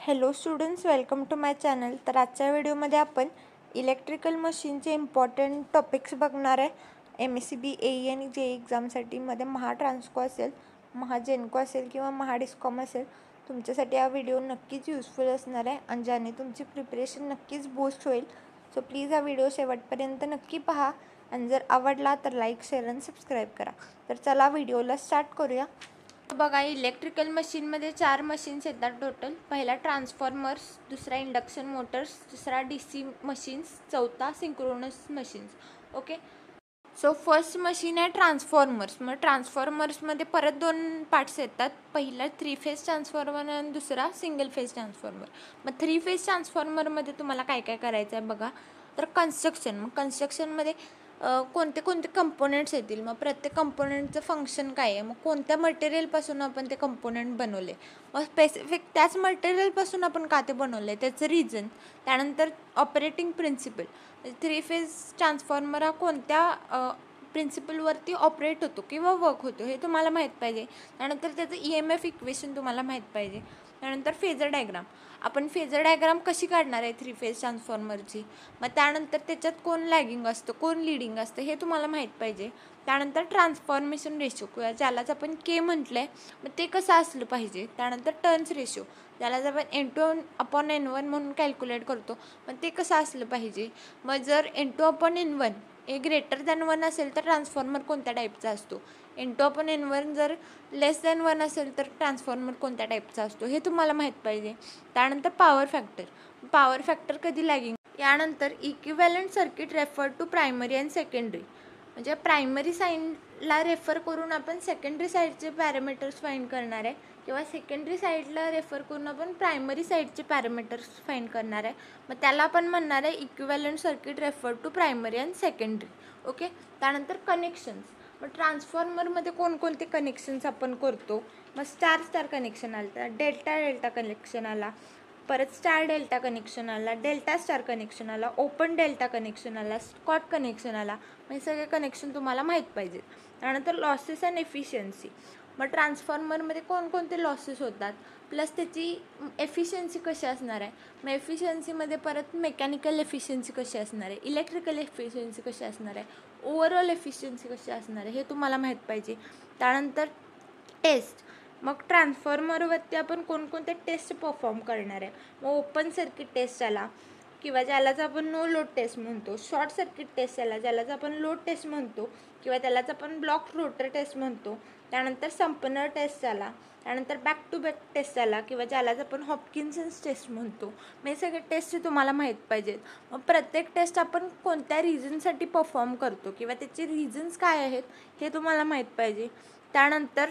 Hello students, welcome to my channel. तर आजच्या व्हिडिओमध्ये आपण इलेक्ट्रिकल मशीनचे इम्पॉर्टंट टॉपिक्स बघणार आहे. MSCB AE आणि JEE एक्झामसाठी मध्ये महाट्रान्सको असेल, महाजेनको असेल किंवा महाडिस्कॉम असेल, तुमच्यासाठी हा व्हिडिओ नक्कीच युजफुल असणार आहे आणि ज्याने तुमची प्रिपरेशन नक्कीच बूस्ट होईल. सो प्लीज हा व्हिडिओ शेवटपर्यंत नक्की पहा आणि जर आवडला तर लाईक, शेअर आणि सबस्क्राईब करा. तर चला व्हिडिओला स्टार्ट करूया. बघा, इलेक्ट्रिकल मशीनमध्ये 4 मशीन्स येतात टोटल. पहिला ट्रान्सफॉर्मर्स, दुसरा इंडक्शन मोटर्स, तिसरा DC मशीन्स, चौथा synchronous machines. Okay, so first machine आहे ट्रान्सफॉर्मर्स. मग ट्रान्सफॉर्मर्समध्ये परत 2 पार्ट्स येतात. पहिला 3 फेज ट्रान्सफॉर्मर आणि दुसरा सिंगल फेज ट्रान्सफॉर्मर. मग 3 फेज ट्रान्सफॉर्मरमध्ये तुम्हाला काय काय करायचं आहे बघा. तर कन्स्ट्रक्शन, मग कन्स्ट्रक्शनमध्ये कोणते कोणते कंपोनेंट्स येतील, मग प्रत्येक कंपोनेंटचं फंक्शन काय आहे, मग कोणत्या मटेरियलपासून आपण ते कंपोनेंट बनवले, मग स्पेसिफिक त्याच मटेरियलपासून आपण का ते बनवले त्याचं रिझन. त्यानंतर ऑपरेटिंग प्रिन्सिपल, 3 फेज ट्रान्सफॉर्मर हा कोणत्या प्रिन्सिपलवरती ऑपरेट होतो किंवा वर्क होतो हे तुम्हाला माहीत पाहिजे. त्यानंतर त्याचं EMF इक्वेशन तुम्हाला माहीत पाहिजे. त्यानंतर फेजर डायग्राम, आपण फेजर डायग्राम कशी काढणार आहे 3 फेज ट्रान्सफॉर्मरची. मग त्यानंतर त्याच्यात कोण लॅगिंग असतं, कोण लीडिंग असतं हे तुम्हाला माहीत पाहिजे. त्यानंतर ट्रान्सफॉर्मेशन रेशो, ज्यालाच आपण K म्हटलं आहे, मग ते कसं असलं पाहिजे. त्यानंतर टर्न्स रेशो, ज्यालाच आपण N2/N1 म्हणून कॅल्क्युलेट करतो, मग ते कसं असलं पाहिजे. मग जर N2/N1 हे ग्रेटर दॅन 1 असेल तर ट्रान्सफॉर्मर कोणत्या टाईपचा असतो. N2/N1 जर लेस दॅन 1 असेल तर ट्रान्सफॉर्मर कोणत्या टाईपचा असतो हे तुम्हाला माहीत पाहिजे. त्यानंतर पॉवर फॅक्टर कधी लॅगिंग. यानंतर equivalent circuit refer to primary and secondary, म्हणजे प्रायमरी साईडला रेफर करून आपण सेकंडरी साईडचे पॅरामीटर्स फाईंड करणार आहे किंवा सेकंडरी साईडला रेफर करून आपण प्रायमरी साईडचे पॅरामीटर्स फाईंड करणार आहे. मग त्याला आपण म्हणणार आहे equivalent circuit refer to primary and secondary. Okay, त्यानंतर कनेक्शन्स, मग ट्रान्सफॉर्मरमध्ये कोणकोणते कनेक्शन्स आपण करतो. मग स्टार कनेक्शन आला, डेल्टा कनेक्शन आला, परत स्टार डेल्टा कनेक्शन आला, डेल्टा स्टार कनेक्शन आला, ओपन डेल्टा कनेक्शन आला, स्कॉट कनेक्शन आला. हे सगळे कनेक्शन तुम्हाला माहीत पाहिजेत. त्यानंतर लॉसेस अँड एफिशियन्सी, मग ट्रान्सफॉर्मरमध्ये कोणकोणते लॉसेस होतात प्लस त्याची एफिशियन्सी कशी असणार आहे. मग एफिशियन्सीमध्ये परत मेकॅनिकल एफिशियन्सी कशी असणार आहे, इलेक्ट्रिकल एफिशियन्सी कशी असणार आहे, ओव्हरऑल एफिशियन्सी कशी असणार आहे हे तुम्हाला माहीत पाहिजे. त्यानंतर टेस्ट, मग ट्रान्सफॉर्मरवरती आपण कोणकोणते टेस्ट परफॉर्म करणार आहे. मग ओपन सर्किट टेस्ट आला किंवा ज्यालाच आपण नो लोड टेस्ट म्हणतो, शॉर्ट सर्किट टेस्ट आला ज्यालाच आपण लोड टेस्ट म्हणतो किंवा त्यालाच आपण ब्लॉक रोटर टेस्ट म्हणतो. त्यानंतर संपनर टेस्ट आला, त्यानंतर बॅक टू बॅक टेस्ट आला किंवा ज्यालाच आपण हॉपकिन्सन्स टेस्ट म्हणतो. मग हे सगळे टेस्ट तुम्हाला माहीत पाहिजेत. मग प्रत्येक टेस्ट आपण कोणत्या रिझनसाठी परफॉर्म करतो किंवा त्याचे रिझन्स काय आहेत हे तुम्हाला माहीत पाहिजे. त्यानंतर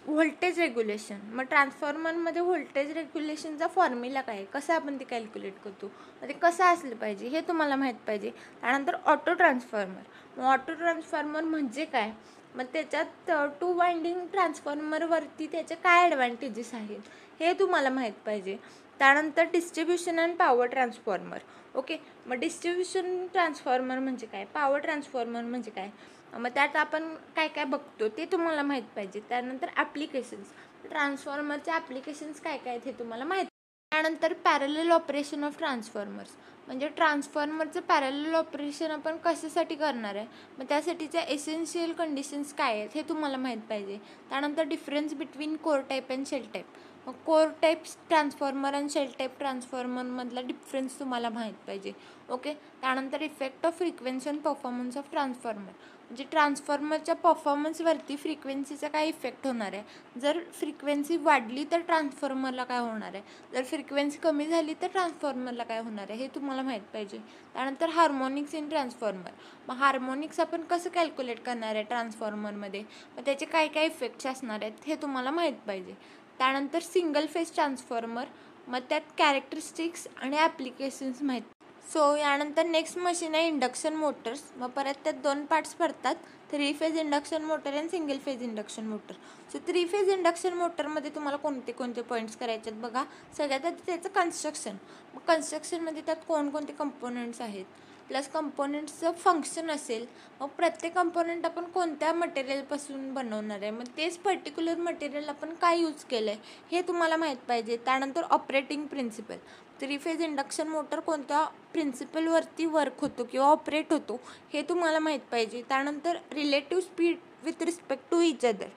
व्होल्टेज रेग्युलेशन, मग ट्रान्सफॉर्मरमध्ये व्होल्टेज रेग्युलेशनचा फॉर्म्युला काय आहे, कसं आपण ते कॅल्क्युलेट करतो, मग ते कसं असलं पाहिजे हे तुम्हाला माहीत पाहिजे. त्यानंतर ऑटो ट्रान्सफॉर्मर, मग ऑटो ट्रान्सफॉर्मर म्हणजे काय, मग त्याच्यात 2 वाइंडिंग ट्रान्सफॉर्मरवरती त्याचे काय ॲडव्हान्टेजेस आहेत हे तुम्हाला माहीत पाहिजे. त्यानंतर distribution and power transformer. Okay, मग डिस्ट्रीब्युशन ट्रान्सफॉर्मर म्हणजे काय, पॉवर ट्रान्सफॉर्मर म्हणजे काय, मग त्यात आपण काय काय बघतो ते तुम्हाला माहीत पाहिजे. त्यानंतर ॲप्लिकेशन्स, ट्रान्सफॉर्मरचे ॲप्लिकेशन्स काय काय आहेत हे तुम्हाला माहीत. त्यानंतर पॅरलल ऑपरेशन ऑफ ट्रान्सफॉर्मर्स, म्हणजे ट्रान्सफॉर्मरचं पॅरलल ऑपरेशन आपण कशासाठी करणार आहे, मग त्यासाठीच्या एसेन्शियल कंडिशन्स काय आहेत हे तुम्हाला माहीत पाहिजे. त्यानंतर difference between core type and shell type, मग कोर टाईप ट्रान्सफॉर्मर आणि शेल टाईप ट्रान्सफॉर्मरमधला डिफरन्स तुम्हाला माहीत पाहिजे. ओके, त्यानंतर effect of frequency and performance of transformer, म्हणजे ट्रान्सफॉर्मरच्या परफॉर्मन्सवरती फ्रिक्वेन्सीचा काय इफेक्ट होणार आहे. जर फ्रिक्वेन्सी वाढली तर ट्रान्सफॉर्मरला काय होणार आहे, जर फ्रिक्वेन्सी कमी झाली तर ट्रान्सफॉर्मरला काय होणार आहे हे तुम्हाला माहीत पाहिजे. त्यानंतर हार्मोनिक्स इन ट्रान्सफॉर्मर, मग हार्मोनिक्स आपण कसं कॅल्क्युलेट करणार आहे ट्रान्सफॉर्मरमध्ये, मग त्याचे काय काय इफेक्ट्स असणार आहेत हे तुम्हाला माहीत पाहिजे. त्यानंतर सिंगल फेज ट्रान्सफॉर्मर, मग त्यात कॅरेक्टरिस्टिक्स आणि ॲप्लिकेशन्स माहीत. सो यानंतर नेक्स्ट मशीन आहे इंडक्शन मोटर्स, मग परत त्यात 2 पार्ट्स पडतात, 3 फेज इंडक्शन मोटर आणि single phase induction motor. So 3 phase induction मोटरमध्ये तुम्हाला कोणते कोणते पॉईंट्स करायचे आहेत बघा. सगळ्यात आधी त्याचं कन्स्ट्रक्शन, मग कन्स्ट्रक्शनमध्ये त्यात कोणकोणते कंपोनंट्स आहेत प्लस कंपोनंट्सचं फंक्शन असेल, मग प्रत्येक कंपोनंट आपण कोणत्या मटेरियलपासून बनवणार आहे, मग तेच पर्टिक्युलर मटेरियल आपण काय यूज केलं आहे हे तुम्हाला माहीत पाहिजे. त्यानंतर operating principle, 3 phase induction motor कोणत्या प्रिन्सिपलवरती वर्क होतो किंवा ऑपरेट होतो हे तुम्हाला माहीत पाहिजे. त्यानंतर relative speed with respect to each other,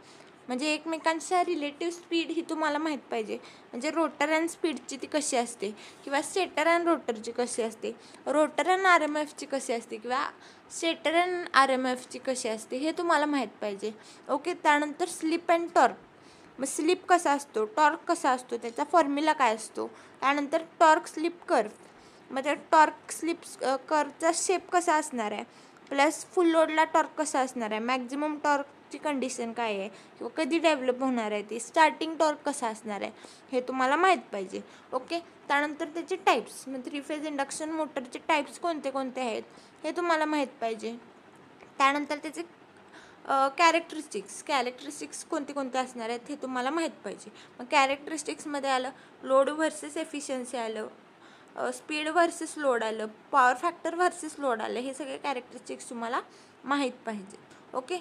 म्हणजे एकमेकांच्या रिलेटिव्ह स्पीड ही तुम्हाला माहीत पाहिजे. म्हणजे रोटर अँड स्पीडची ती कशी असते किंवा स्टेटर अँड रोटरची कशी असते, रोटर अँड RMFची कशी असते किंवा स्टेटर अँड RMFची कशी असते हे तुम्हाला माहीत पाहिजे. ओके. त्यानंतर स्लिप अँड टॉर्क, मग स्लिप कसा असतो, टॉर्क कसा असतो, त्याचा फॉर्म्युला काय असतो. त्यानंतर टॉर्क स्लिप कर्व, मग त्या टॉर्क स्लिप कर्वचा शेप कसा असणार आहे, प्लस फुल लोडला टॉर्क कसा असणार आहे, मॅक्झिमम टॉर्कची कंडिशन काय आहे किंवा कधी डेव्हलप होणार आहे ती, स्टार्टिंग टॉर्क कसा असणार आहे हे तुम्हाला माहीत पाहिजे. ओके. त्यानंतर त्याचे टाईप्स, मग 3 फेज इंडक्शन मोटरचे टाईप्स कोणते कोणते आहेत हे तुम्हाला माहीत पाहिजे. त्यानंतर त्याचे कॅरेक्टरिस्टिक्स कोणते कोणते असणार आहेत हे तुम्हाला माहीत पाहिजे. मग कॅरेक्टरिस्टिक्समध्ये आलं लोड व्हर्सेस एफिशियन्सी आलं, स्पीड व्हर्सेस लोड आलं, पॉवर फॅक्टर व्हर्सेस लोड आलं, हे सगळे कॅरेक्टरिस्टिक्स तुम्हाला माहीत पाहिजे. ओके.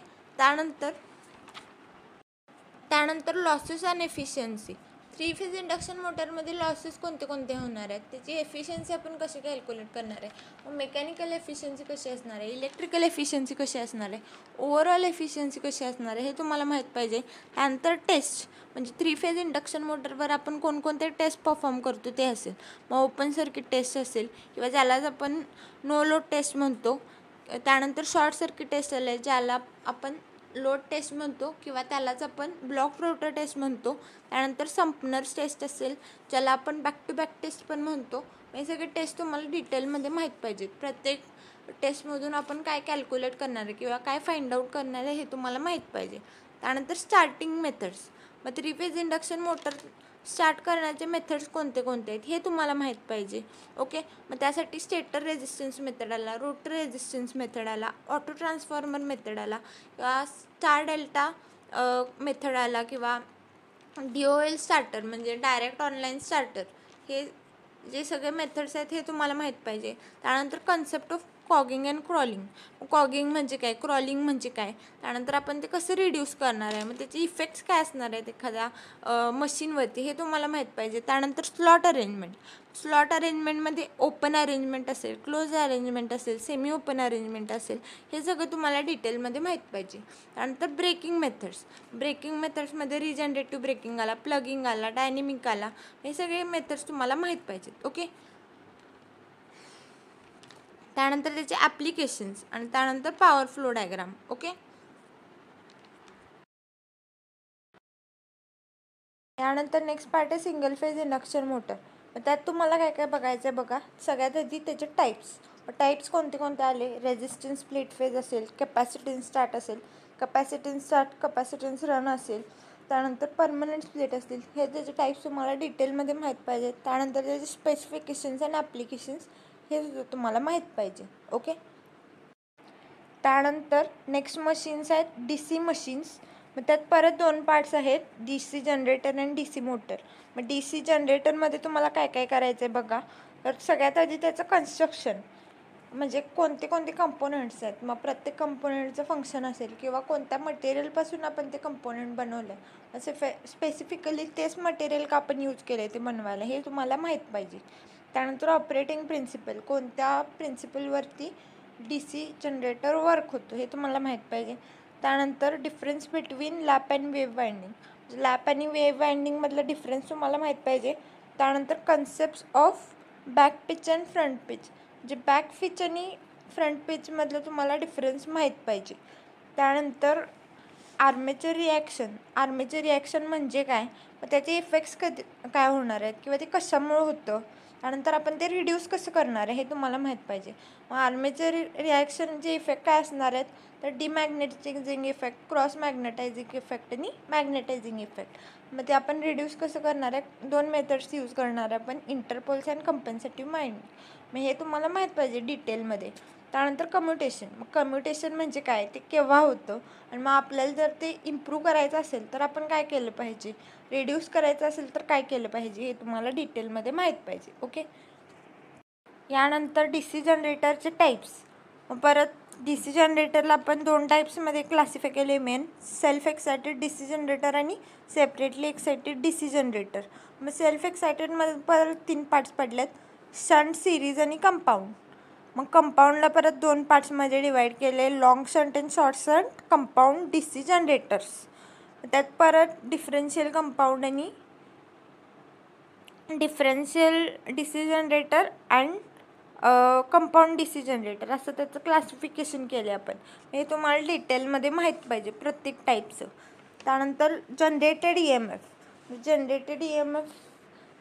त्यानंतर लॉसेस आणि एफिशियन्सी, 3 फेज इंडक्शन मोटरमध्ये लॉसेस कोणते कोणते होणार आहेत, त्याची एफिशियन्सी आपण कशी कॅल्क्युलेट करणार आहे, मग मेकॅनिकल एफिशियन्सी कशी असणार आहे, इलेक्ट्रिकल एफिशियन्सी कशी असणार आहे, ओव्हरऑल एफिशियन्सी कशी असणार आहे हे तुम्हाला माहीत पाहिजे. त्यानंतर टेस्ट, म्हणजे 3 फेज इंडक्शन मोटरवर आपण कोणकोणते टेस्ट परफॉर्म करतो ते असेल, मग ओपन सर्किट टेस्ट असेल किंवा ज्यालाच आपण नो लोड टेस्ट म्हणतो. त्यानंतर शॉर्ट सर्किट टेस्ट आले ज्याला आपण लोड टेस्ट म्हणतो किंवा त्यालाच आपण ब्लॉक रोटर टेस्ट म्हणतो. त्यानंतर संपनर्स टेस्ट असेल ज्याला आपण बॅक टू बॅक टेस्ट पण म्हणतो. हे सगळे टेस्ट तुम्हाला डिटेलमध्ये माहीत पाहिजेत. प्रत्येक टेस्टमधून आपण काय कॅल्क्युलेट करणार आहे किंवा काय फाइंड आउट करणार आहे हे तुम्हाला माहीत पाहिजे. त्यानंतर स्टार्टिंग मेथड्स, मग 3 फेज इंडक्शन मोटर स्टार्ट करण्याचे मेथड्स कोणते कोणते आहेत हे तुम्हाला माहीत पाहिजे. ओके. मग त्यासाठी स्टेटर रेझिस्टन्स मेथड आला, रोटर रेझिस्टन्स मेथड आला, ऑटो ट्रान्सफॉर्मर मेथड आला किंवा स्टार डेल्टा मेथड आला किंवा DOL स्टार्टर म्हणजे डायरेक्ट ऑनलाईन स्टार्टर, हे जे सगळे मेथड्स आहेत हे तुम्हाला माहीत पाहिजे. त्यानंतर concept of cogging and crawling, cogging म्हणजे काय, क्रॉलिंग म्हणजे काय, त्यानंतर आपण ते कसं रिड्यूस करणार आहे, मग त्याचे इफेक्ट्स काय असणार आहेत एखाद्या मशीनवरती हे तुम्हाला माहीत पाहिजे. त्यानंतर स्लॉट अरेंजमेंटमध्ये ओपन अरेंजमेंट असेल, क्लोज अरेंजमेंट असेल, सेमी ओपन अरेंजमेंट असेल, हे सगळं तुम्हाला डिटेलमध्ये माहीत पाहिजे. त्यानंतर ब्रेकिंग मेथड्समध्ये रिजनरेटिव्ह ब्रेकिंग आला, प्लगिंग आला, डायनेमिक आला, हे सगळे मेथड्स तुम्हाला माहीत पाहिजेत. ओके. त्यानंतर त्याचे ॲप्लिकेशन्स आणि त्यानंतर पॉवर फ्लो डायग्राम. ओके. त्यानंतर नेक्स्ट पार्ट आहे सिंगल फेज इंडक्शन मोटर. मग त्यात तुम्हाला काय काय बघायचं आहे बघा. सगळ्यात आधी त्याचे टाईप्स कोणते कोणते आले, रेझिस्टन्स स्प्लिट फेज असेल, कॅपॅसिटन्स स्टार्ट असेल, कॅपॅसिटन्स रन असेल, त्यानंतर परमनंट स्प्लिट असतील, हे त्याचे टाईप्स तुम्हाला डिटेलमध्ये माहीत पाहिजेत. त्यानंतर त्याचे स्पेसिफिकेशन्स आणि ॲप्लिकेशन्स हे तुम्हाला माहीत पाहिजे. ओके. त्यानंतर नेक्स्ट मशीन्स आहेत DC मशीन्स. मग त्यात परत 2 पार्ट्स आहेत, DC जनरेटर आणि DC मोटर. मग DC जनरेटरमध्ये तुम्हाला काय काय करायचं आहे बघा. तर सगळ्यात आधी त्याचं कन्स्ट्रक्शन, म्हणजे कोणते कोणते कंपोनंट्स आहेत, मग प्रत्येक कंपोनंटचं फंक्शन असेल किंवा कोणत्या मटेरियलपासून आपण ते कंपोनंट बनवलं आहे, असे स्पेसिफिकली तेच मटेरियल का आपण यूज केलं आहे ते बनवायला हे तुम्हाला माहीत पाहिजे. त्यानंतर ऑपरेटिंग प्रिन्सिपल, कोणत्या प्रिन्सिपलवरती DC जनरेटर वर्क होतो हे तुम्हाला माहीत पाहिजे. त्यानंतर difference between lap and wave winding, lap आणि वेव्ह वाइंडिंगमधलं डिफरन्स तुम्हाला माहीत पाहिजे. त्यानंतर concepts of back pitch and front pitch, म्हणजे बॅक पिच आणि फ्रंट पिचमधलं तुम्हाला डिफरन्स माहीत पाहिजे. त्यानंतर आर्मेचर रिॲक्शन म्हणजे काय, मग त्याचे इफेक्ट्स काय होणार आहेत किंवा ते कशामुळे होतं, त्यानंतर आपण ते रिड्यूस कसं करणार आहे हे तुम्हाला माहीत पाहिजे. मग आर्मेचर रिॲक्शनचे इफेक्ट काय असणार आहेत, तर demagnetising effect, cross magnetising effect आणि मॅग्नेटायझिंग इफेक्ट. मग ते आपण रिड्यूस कसं करणार आहे, 2 मेथड्स यूज करणार आहे आपण, इंटरपोल्स अँड कंपन्सेटिव्ह वाइंडिंग. मग हे तुम्हाला माहीत पाहिजे डिटेलमध्ये. त्यानंतर कम्युटेशन म्हणजे काय, ते केव्हा होतं आणि मग आपल्याला जर ते इम्प्रूव्ह करायचं असेल तर आपण काय केलं पाहिजे, रिड्यूस करायचं असेल तर काय केलं पाहिजे हे तुम्हाला डिटेलमध्ये माहीत पाहिजे. ओके. यानंतर डी सी जनरेटरचे टाईप्स. परत डी सी जनरेटरला आपण 2 टाईप्समध्ये क्लासिफाय केले main, self excited D C generator आणि separately excited D C generator. मग सेल्फ एक्सायटेडमध्ये परत 3 पार्ट्स पडलेत, शंट, सिरीज आणि कंपाऊंड. मग कंपाऊंडला परत 2 पार्ट्समध्ये डिवाईड केले, लॉंग शंट आणि short shunt compound D C generators. त्यात परत डिफरन्शियल कंपाऊंड आणि differential D C generator and compound D C generator असं त्याचं क्लासिफिकेशन केले आपण. हे तुम्हाला डिटेलमध्ये माहीत पाहिजे प्रत्येक टाईपचं. त्यानंतर generated E M F. Generated E M F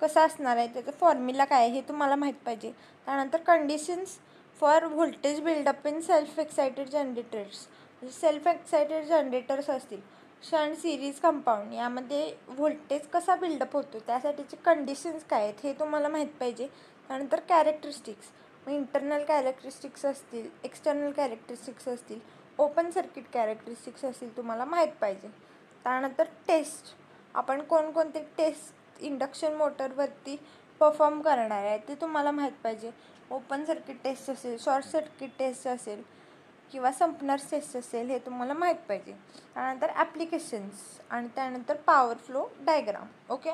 कसा असणार आहे, त्याचं फॉर्म्युला काय आहे हे तुम्हाला माहीत पाहिजे. त्यानंतर conditions for voltage build up in self excited generators. Self excited generators असतील, शंट, सिरीज, कंपाऊंड यामध्ये व्होल्टेज कसा बिल्डअप होतो त्यासाठीचे कंडिशन्स काय आहेत हे तुम्हाला माहीत पाहिजे. त्यानंतर कॅरेक्टरिस्टिक्स, मग इंटरनल कॅरेक्टरिस्टिक्स असतील, एक्सटर्नल कॅरेक्टरिस्टिक्स असतील, ओपन सर्किट कॅरेक्टरिस्टिक्स असतील तुम्हाला माहीत पाहिजे. त्यानंतर टेस्ट, आपण कोणकोणते टेस्ट इंडक्शन मोटरवरती परफॉर्म करणार आहे ते तुम्हाला माहीत पाहिजे. ओपन सर्किट टेस्ट असेल, शॉर्ट सर्किट टेस्ट असेल किंवा संपनर टेस्ट असेल हे तुम्हाला माहीत पाहिजे. त्यानंतर ॲप्लिकेशन्स आणि त्यानंतर पॉवर फ्लो डायग्राम. ओके.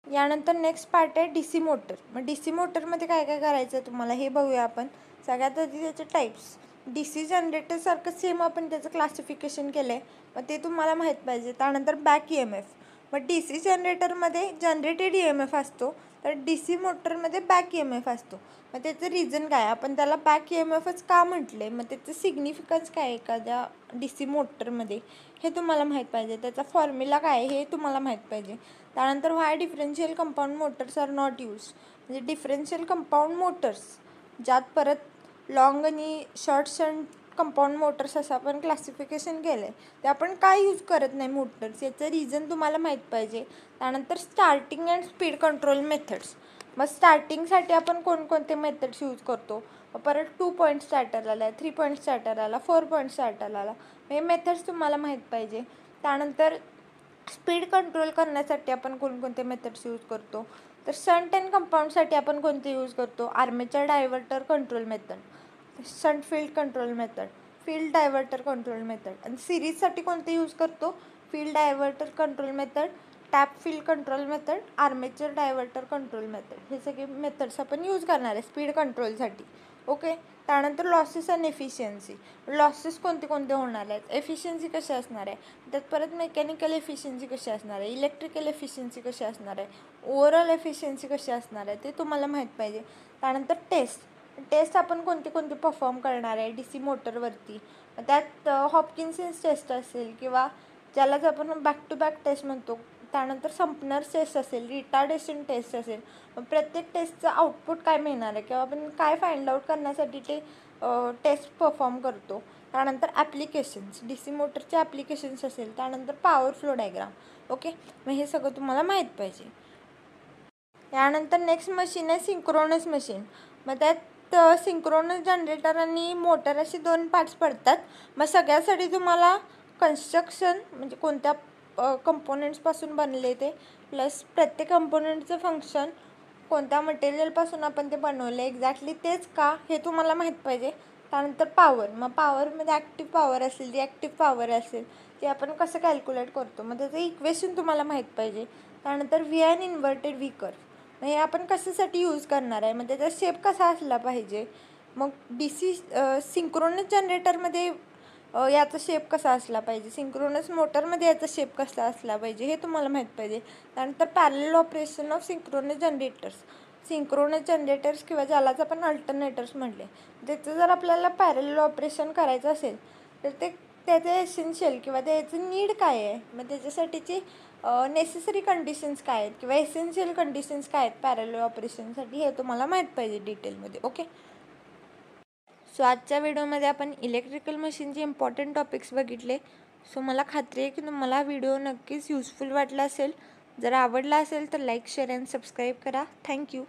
यानंतर नेक्स्ट पार्ट आहे डी सी मोटर. मग डी सी मोटरमध्ये काय काय करायचं आहे तुम्हाला हे बघूया आपण. सगळ्यात आधी त्याचे टाईप्स. डी सी जनरेटरसारखं सेम आपण त्याचं क्लासिफिकेशन केलं आहे, मग ते तुम्हाला माहीत पाहिजे. त्यानंतर बॅक ई एम एफ. मग डी सी जनरेटरमध्ये जनरेटेड ई एम एफ असतो, तर डी सी मोटरमध्ये बॅक ई एम एफ असतो. मग त्याचं रिझन काय, आपण त्याला बॅक ई एम एफच का म्हटले, मग त्याचं सिग्निफिकन्स काय एखाद्या डी सी मोटरमध्ये हे तुम्हाला माहीत पाहिजे. त्याचा फॉर्म्युला काय हे तुम्हाला माहीत पाहिजे. त्यानंतर why differential compound motors are not use. म्हणजे डिफरन्शियल कंपाऊंड मोटर्स ज्यात परत लॉंग आणि शॉर्ट शंट कंपाऊंड मोटर्स असं आपण क्लासिफिकेशन केलं आहे, ते आपण काय यूज करत नाही मोटर्स, याचं रिझन तुम्हाला माहीत पाहिजे. त्यानंतर starting and speed control methods. मग स्टार्टिंगसाठी आपण कोणकोणते मेथड्स यूज करतो, परत 2 पॉईंट स्टार्टर आला, 3 पॉईंट स्टार्टर आला, 4 पॉईंट स्टार्टर आला, हे मेथड्स तुम्हाला माहीत पाहिजे. त्यानंतर स्पीड कंट्रोल करण्यासाठी आपण कोणकोणते मेथड्स यूज करतो, तर शंट अँड कंपाऊंडसाठी आपण कोणते यूज करतो, armature diverter control method, shunt field control method, field diverter control method. आणि सिरीजसाठी कोणते यूज करतो, field diverter control method, tap field control method, armature diverter control method. हे सगळे मेथड्स आपण यूज करणार आहे स्पीड कंट्रोलसाठी. ओके. त्यानंतर लॉसेस अँड एफिशियन्सी. लॉसेस कोणते कोणते होणार आहेत, एफिशियन्सी कशी असणार आहे, त्यात परत मेकॅनिकल एफिशियन्सी कशी असणार आहे, इलेक्ट्रिकल एफिशियन्सी कशी असणार आहे, ओव्हरऑल एफिशियन्सी कशी असणार आहे ते तुम्हाला माहीत पाहिजे. त्यानंतर टेस्ट आपण कोणते कोणते परफॉर्म करणार आहे डी सी मोटरवरती, त्यात हॉपकिन्सन्स टेस्ट असेल किंवा ज्यालाच आपण बॅक टू बॅक टेस्ट म्हणतो. त्यानंतर संपनर टेस्ट असेल, रिटार्डेशन टेस्ट असेल. प्रत्येक टेस्टचं आउटपुट काय मिळणार आहे किंवा आपण काय फाइंड आउट करण्यासाठी ते टेस्ट परफॉर्म करतो. त्यानंतर ॲप्लिकेशन्स, डी सी मोटरचे ॲप्लिकेशन्स असेल. त्यानंतर पॉवर फ्लो डायग्राम. ओके. मग हे सगळं तुम्हाला माहीत पाहिजे. यानंतर नेक्स्ट मशीन आहे सिंक्रोनस मशीन. मग त्यात सिंक्रोनस जनरेटर आणि मोटर असे 2 पार्ट्स पडतात. मग सगळ्यासाठी तुम्हाला कन्स्ट्रक्शन म्हणजे कोणत्या कंपोनेंट्सपासून बनले ते, प्लस प्रत्येक कंपोनेंटचं फंक्शन, कोणत्या मटेरियलपासून आपण ते बनवले एक्झॅक्टली तेच का हे तुम्हाला माहीत पाहिजे. त्यानंतर पॉवर. मग पॉवरमध्ये ॲक्टिव्ह पॉवर असेल, रिॲक्टिव्ह पॉवर असेल, ते आपण कसं कॅल्क्युलेट करतो, मग त्याचं इक्वेशन तुम्हाला माहीत पाहिजे. त्यानंतर V and inverted V curve. मग हे आपण कशासाठी यूज करणार आहे, मग त्याचा शेप कसा असला पाहिजे. मग डी सी सिंक्रोनस जनरेटरमध्ये याचा शेप कसा असला पाहिजे, सिंक्रोनस मोटरमध्ये याचा शेप कसा असला पाहिजे हे तुम्हाला माहीत पाहिजे. त्यानंतर parallel operation of synchronous generators किंवा ज्यालाच आपण अल्टरनेटर्स म्हटले, त्याचं जर आपल्याला पॅरलल ऑपरेशन करायचं असेल तर त्याचे एसेन्शियल किंवा त्याचं नीड काय आहे, मग त्याच्यासाठीची नेसेसरी कंडिशन्स काय आहेत किंवा एसेन्शियल कंडिशन्स काय आहेत पॅरलल ऑपरेशनसाठी हे तुम्हाला माहीत पाहिजे डिटेलमध्ये. ओके. सो आजच्या व्हिडिओमध्ये आपण इलेक्ट्रिकल मशीनचे इम्पॉर्टंट टॉपिक्स बघितले. सो मला खात्री आहे की तुम्हाला व्हिडिओ नक्कीच युजफुल वाटला असेल. जर आवडला असेल तर लाईक, शेअर अँड सबस्क्राईब करा. थँक्यू.